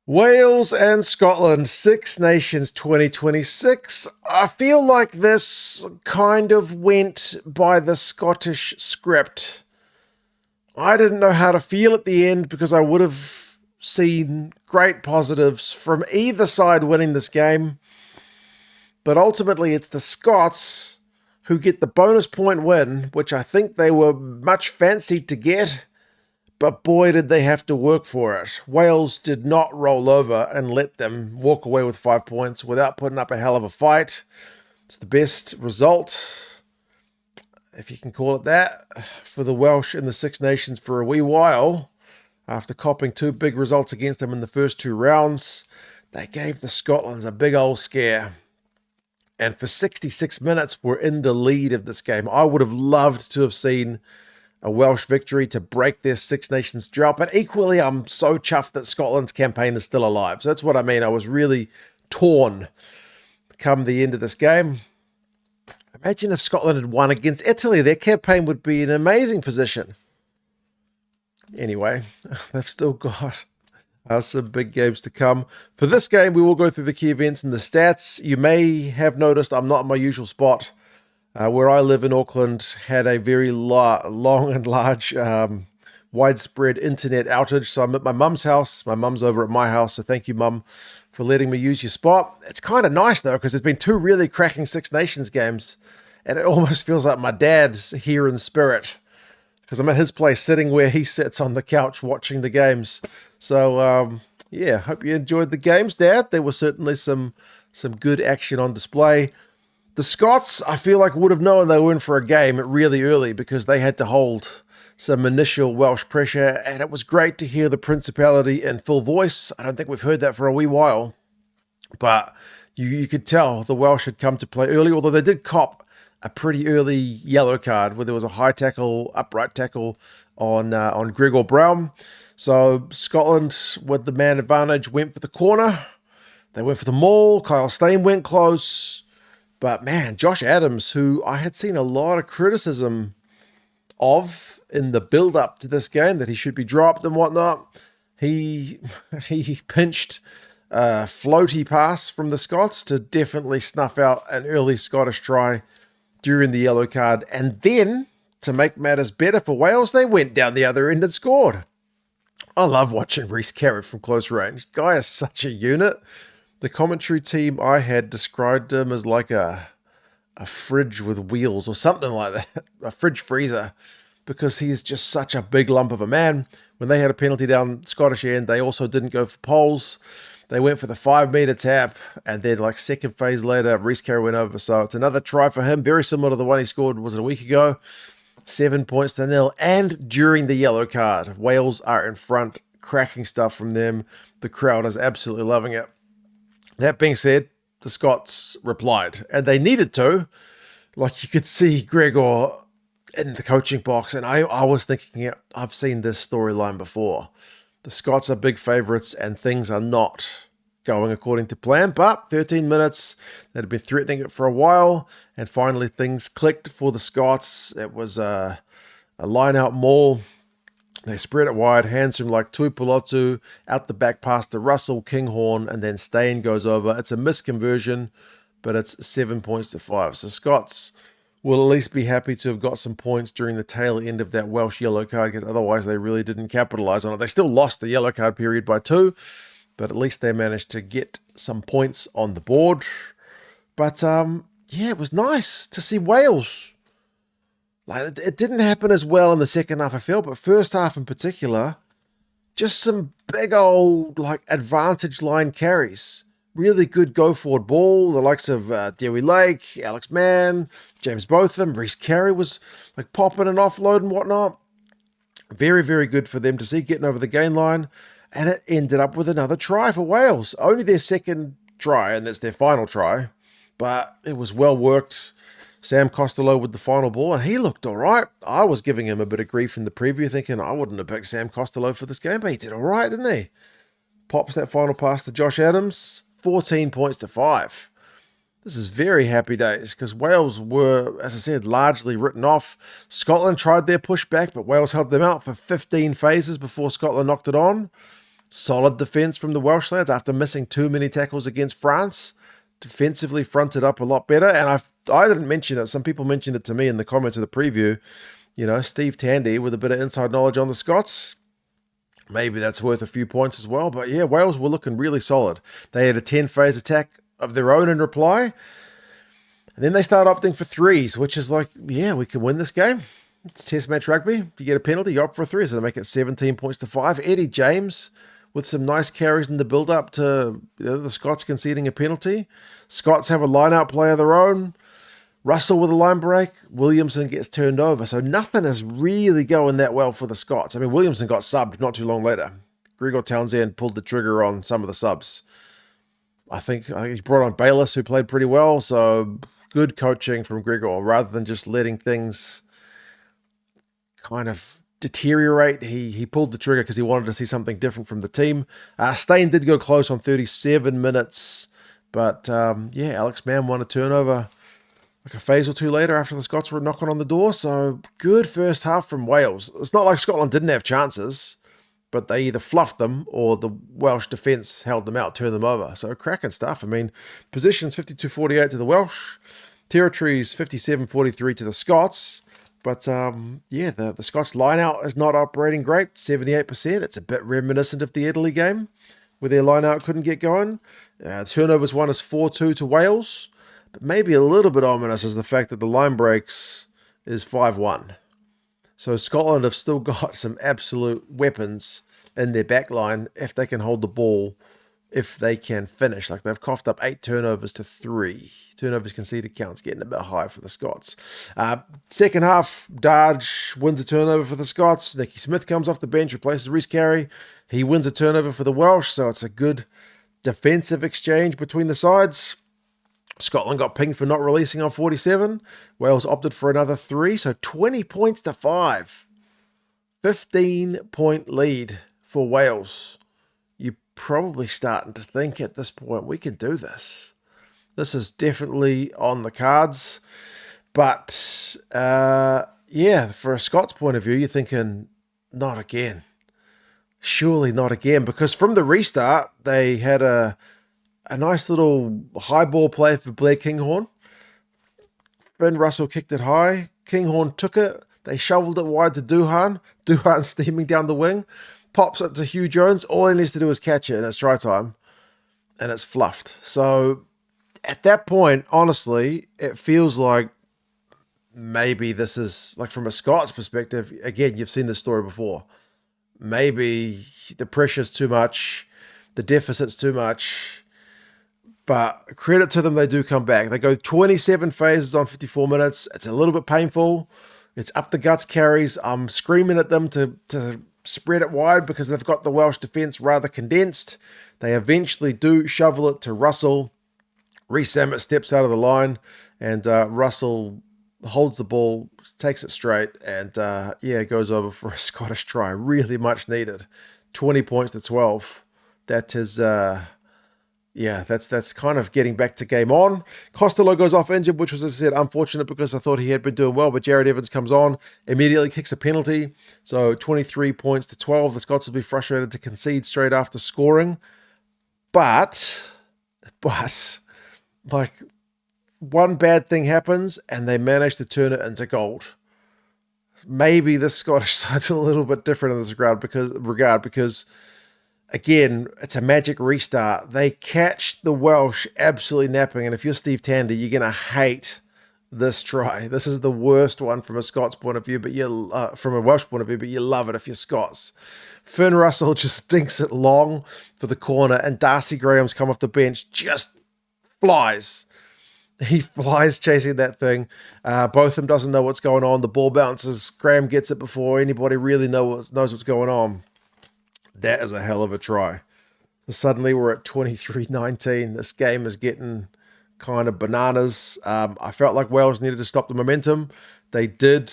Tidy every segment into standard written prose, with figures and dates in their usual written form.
Wales and Scotland, Six Nations 2026. I feel like this kind of went by the Scottish script. I didn't know how to feel at the end because I would have seen great positives from either side winning this game. But ultimately, it's the Scots who get the bonus point win, which I think they were much fancied to get. But boy, did they have to work for it. Wales did not roll over and let them walk away with 5 points without putting up a hell of a fight. It's the best result, if you can call it that, for the Welsh in the Six Nations for a wee while. After copping two big results against them in the first two rounds, they gave the Scotlands a big old scare. And for 66 minutes, we're in the lead of this game. I would have loved to have seen a Welsh victory to break their Six Nations drought. But equally, I'm so chuffed that Scotland's campaign is still alive. So that's what I mean. I was really torn come the end of this game. Imagine if Scotland had won against Italy. Their campaign would be in an amazing position. Anyway, they've still got some big games to come. For this game, we will go through the key events and the stats. You may have noticed I'm not in my usual spot. Where I live in Auckland had a very long and large widespread internet outage. So I'm at my mum's house. My mum's over at my house. So thank you, Mum, for letting me use your spot. It's kind of nice, though, because there's been two really cracking Six Nations games. And it almost feels like my dad's here in spirit, because I'm at his place sitting where he sits on the couch watching the games. So, yeah, hope you enjoyed the games, Dad. There was certainly some good action on display. The Scots, I feel like, would have known they were in for a game really early because they had to hold some initial Welsh pressure, and it was great to hear the Principality in full voice. I don't think we've heard that for a wee while, but you could tell the Welsh had come to play early, although they did cop a pretty early yellow card where there was a high tackle, upright tackle on Gregor Brown. So Scotland, with the man advantage, went for the corner. They went for the maul. Kyle Steyn went close. But man, Josh Adams, who I had seen a lot of criticism of in the build-up to this game, that he should be dropped and whatnot, he pinched a floaty pass from the Scots to definitely snuff out an early Scottish try during the yellow card. And then, to make matters better for Wales, they went down the other end and scored. I love watching Rhys Carrett from close range. Guy is such a unit. The commentary team I had described him as like a fridge with wheels or something like that, a fridge freezer, because he is just such a big lump of a man. When they had a penalty down Scottish end, they also didn't go for poles. They went for the 5 meter tap, and then like second phase later, Rhys Carrett went over. So it's another try for him, very similar to the one he scored, was it a week ago? 7 points to nil. And during the yellow card, Wales are in front, cracking stuff from them. The crowd is absolutely loving it. That being said, the Scots replied, and they needed to. Like, you could see Gregor in the coaching box, and I was thinking, yeah, I've seen this storyline before. The Scots are big favourites, and things are not going according to plan, but 13 minutes, they'd been threatening it for a while, and finally things clicked for the Scots. It was a line-out maul. They spread it wide, hands from like Tuipulotu, out the back past the Russell, Kinghorn, and then Steyn goes over. It's a misconversion, but it's 7 points to 5. So Scots will at least be happy to have got some points during the tail end of that Welsh yellow card, because otherwise they really didn't capitalise on it. They still lost the yellow card period by 2, but at least they managed to get some points on the board. But yeah, it was nice to see Wales. Like, it didn't happen as well in the second half, I feel, but first half in particular, just some big old like advantage line carries. Really good go-forward ball. The likes of Dewey Lake, Alex Mann, James Botham, Rhys Carey was like popping and offload and whatnot. Very, very good for them to see, getting over the gain line. And it ended up with another try for Wales. Only their second try, and that's their final try. But it was well worked. Sam Costello with the final ball, and he looked all right. I was giving him a bit of grief in the preview, thinking I wouldn't have picked Sam Costello for this game, but he did all right, didn't he? Pops that final pass to Josh Adams, 14 points to 5. This is very happy days, because Wales were, as I said, largely written off. Scotland tried their pushback, but Wales held them out for 15 phases before Scotland knocked it on. Solid defence from the Welsh lads after missing too many tackles against France. Defensively fronted up a lot better. And I didn't mention it. Some people mentioned it to me in the comments of the preview. Steve Tandy with a bit of inside knowledge on the Scots. Maybe that's worth a few points as well. But yeah, Wales were looking really solid. They had a 10-phase attack of their own in reply. And then they start opting for threes, which is like, yeah, we can win this game. It's test match rugby. If you get a penalty, you opt for a three. So they make it 17 points to 5. Eddie James with some nice carries in the build-up to the Scots conceding a penalty. Scots have a line-out play of their own. Russell with a line break. Williamson gets turned over. So nothing is really going that well for the Scots. I mean, Williamson got subbed not too long later. Gregor Townsend pulled the trigger on some of the subs. I think he brought on Bayliss, who played pretty well. So good coaching from Gregor, rather than just letting things kind of deteriorate. He pulled the trigger because he wanted to see something different from the team. Stain did go close on 37 minutes, but Alex Mann won a turnover like a phase or two later after the Scots were knocking on the door. So good first half from Wales. It's not like Scotland didn't have chances, but they either fluffed them or the Welsh defence held them out, turned them over. So cracking stuff. I mean, positions 52-48 to the Welsh, territories 57-43 to the Scots. But the Scots line-out is not operating great, 78%. It's a bit reminiscent of the Italy game, where their line-out couldn't get going. Turnovers won is 4-2 to Wales. But maybe a little bit ominous is the fact that the line breaks is 5-1. So Scotland have still got some absolute weapons in their back line if they can hold the ball, if they can finish. Like they've coughed up 8 turnovers to 3. Turnovers conceded count's getting a bit high for the Scots. Second half, Darge wins a turnover for the Scots. Nicky Smith comes off the bench, replaces Rhys Carey. He wins a turnover for the Welsh, so it's a good defensive exchange between the sides. Scotland got pinged for not releasing on 47. Wales opted for another 3, so 20 points to 5. 15-point lead for Wales. You're probably starting to think at this point, we can do this. This is definitely on the cards. But, for a Scots point of view, you're thinking, not again. Surely not again. Because from the restart, they had a nice little high ball play for Blair Kinghorn. Finn Russell kicked it high. Kinghorn took it. They shoveled it wide to Duhan. Duhan steaming down the wing. Pops it to Hugh Jones. All he needs to do is catch it, and it's try time. And it's fluffed. So at that point, honestly, it feels like maybe this is, like from a Scots perspective, again, you've seen this story before. Maybe the pressure's too much. The deficit's too much. But credit to them, they do come back. They go 27 phases on 54 minutes. It's a little bit painful. It's up the guts carries. I'm screaming at them to spread it wide because they've got the Welsh defence rather condensed. They eventually do shovel it to Russell. Rhys Sammet steps out of the line, and Russell holds the ball, takes it straight, and goes over for a Scottish try. Really much needed. 20 points to 12. That is... that's kind of getting back to game on. Costello goes off injured, which was, as I said, unfortunate because I thought he had been doing well, but Jared Evans comes on, immediately kicks a penalty. So 23 points to 12. The Scots will be frustrated to concede straight after scoring. But, like, one bad thing happens and they manage to turn it into gold. Maybe the Scottish side's a little bit different in this regard because again, it's a magic restart. They catch the Welsh absolutely napping, and if you're Steve Tandy, you're going to hate this try. This is the worst one from a Scots point of view, but from a Welsh point of view, but you love it if you're Scots. Finn Russell just stinks it long for the corner, and Darcy Graham's come off the bench, just flies. He flies chasing that thing. Both of them doesn't know what's going on. The ball bounces. Graham gets it before anybody really knows what's going on. That is a hell of a try. Suddenly we're at 23-19. This game is getting kind of bananas. I felt like Wales needed to stop the momentum. They did.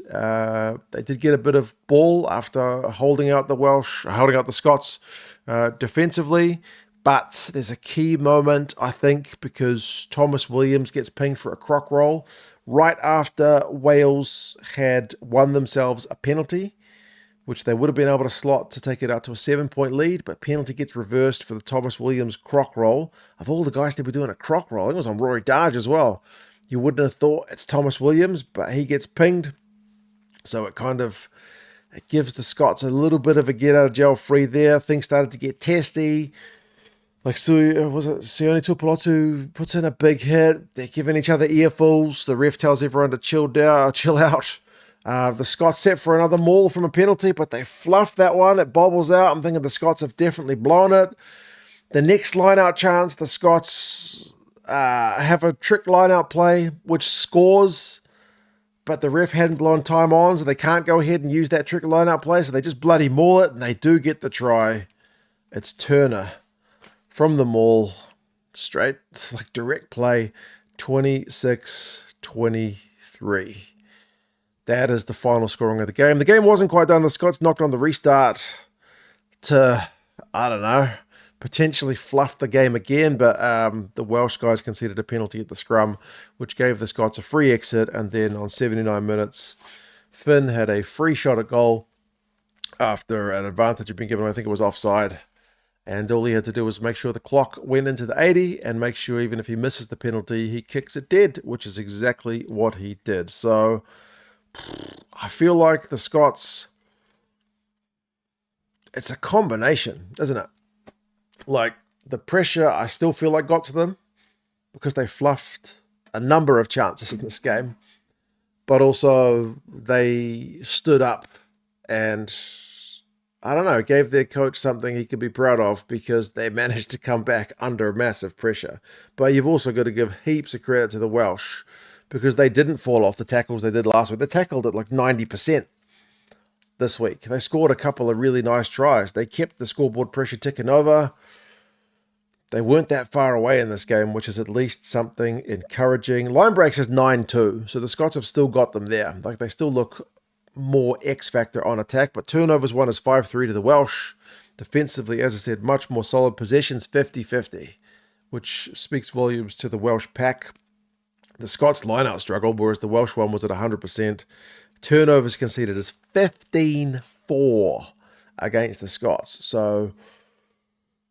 They did get a bit of ball after holding out the Scots defensively. But there's a key moment, I think, because Thomas Williams gets pinged for a croc roll right after Wales had won themselves a penalty. which they would have been able to slot to take it out to a 7-point lead, but penalty gets reversed for the Thomas Williams croc roll. Of all the guys to be doing a croc roll, I think it was on Rory Darge as well. You wouldn't have thought it's Thomas Williams, but he gets pinged. So it gives the Scots a little bit of a get out of jail free there. Things started to get testy. Like, was it Sione Tupulotu puts in a big hit. They're giving each other earfuls. The ref tells everyone to chill out. The Scots set for another maul from a penalty, but they fluffed that one. It bobbles out. I'm thinking the Scots have definitely blown it. The next line-out chance, the Scots have a trick line-out play, which scores, but the ref hadn't blown time on, so they can't go ahead and use that trick line-out play, so they just bloody maul it, and they do get the try. It's Turner from the maul, straight, like direct play, 26-23. That is the final scoring of the game. The game wasn't quite done. The Scots knocked on the restart to, I don't know, potentially fluff the game again, but the Welsh guys conceded a penalty at the scrum, which gave the Scots a free exit, and then on 79 minutes, Finn had a free shot at goal after an advantage had been given. I think it was offside. And all he had to do was make sure the clock went into the 80 and make sure even if he misses the penalty, he kicks it dead, which is exactly what he did. So I feel like the Scots, it's a combination, isn't it? Like, the pressure I still feel like got to them because they fluffed a number of chances in this game. But also they stood up and, I don't know, gave their coach something he could be proud of because they managed to come back under massive pressure. But you've also got to give heaps of credit to the Welsh because they didn't fall off the tackles they did last week. They tackled at like 90% this week. They scored a couple of really nice tries. They kept the scoreboard pressure ticking over. They weren't that far away in this game, which is at least something encouraging. Line breaks is 9-2, so the Scots have still got them there. Like, they still look more X-factor on attack, but turnovers won is 5-3 to the Welsh. Defensively, as I said, much more solid. Possessions 50-50, which speaks volumes to the Welsh pack. The Scots line-out struggled, whereas the Welsh one was at 100%. Turnovers conceded is 15-4 against the Scots. So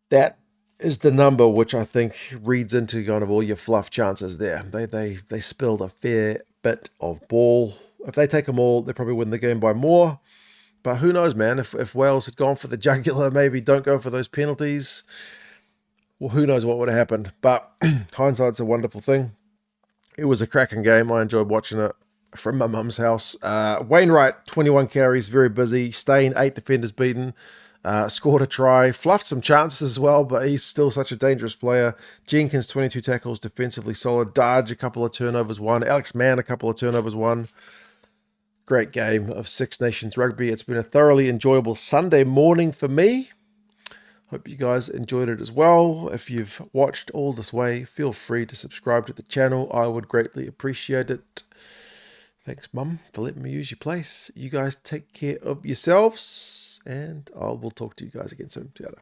that is the number which I think reads into kind of all your fluff chances there. They spilled a fair bit of ball. If they take them all, they probably win the game by more. But who knows, man? If Wales had gone for the jugular, maybe don't go for those penalties, well, who knows what would have happened. But hindsight's a wonderful thing. It was a cracking game. I enjoyed watching it from my mum's house. Wainwright, 21 carries, very busy. Stain, 8 defenders beaten. Scored a try, fluffed some chances as well, but he's still such a dangerous player. Jenkins, 22 tackles, defensively solid. Darge, a couple of turnovers won. Alex Mann, a couple of turnovers won. Great game of Six Nations rugby. It's been a thoroughly enjoyable Sunday morning for me. Hope you guys enjoyed it as well. If you've watched all this way, feel free to subscribe to the channel. I would greatly appreciate it. Thanks, Mum, for letting me use your place. You guys take care of yourselves, and I will talk to you guys again soon. See you later.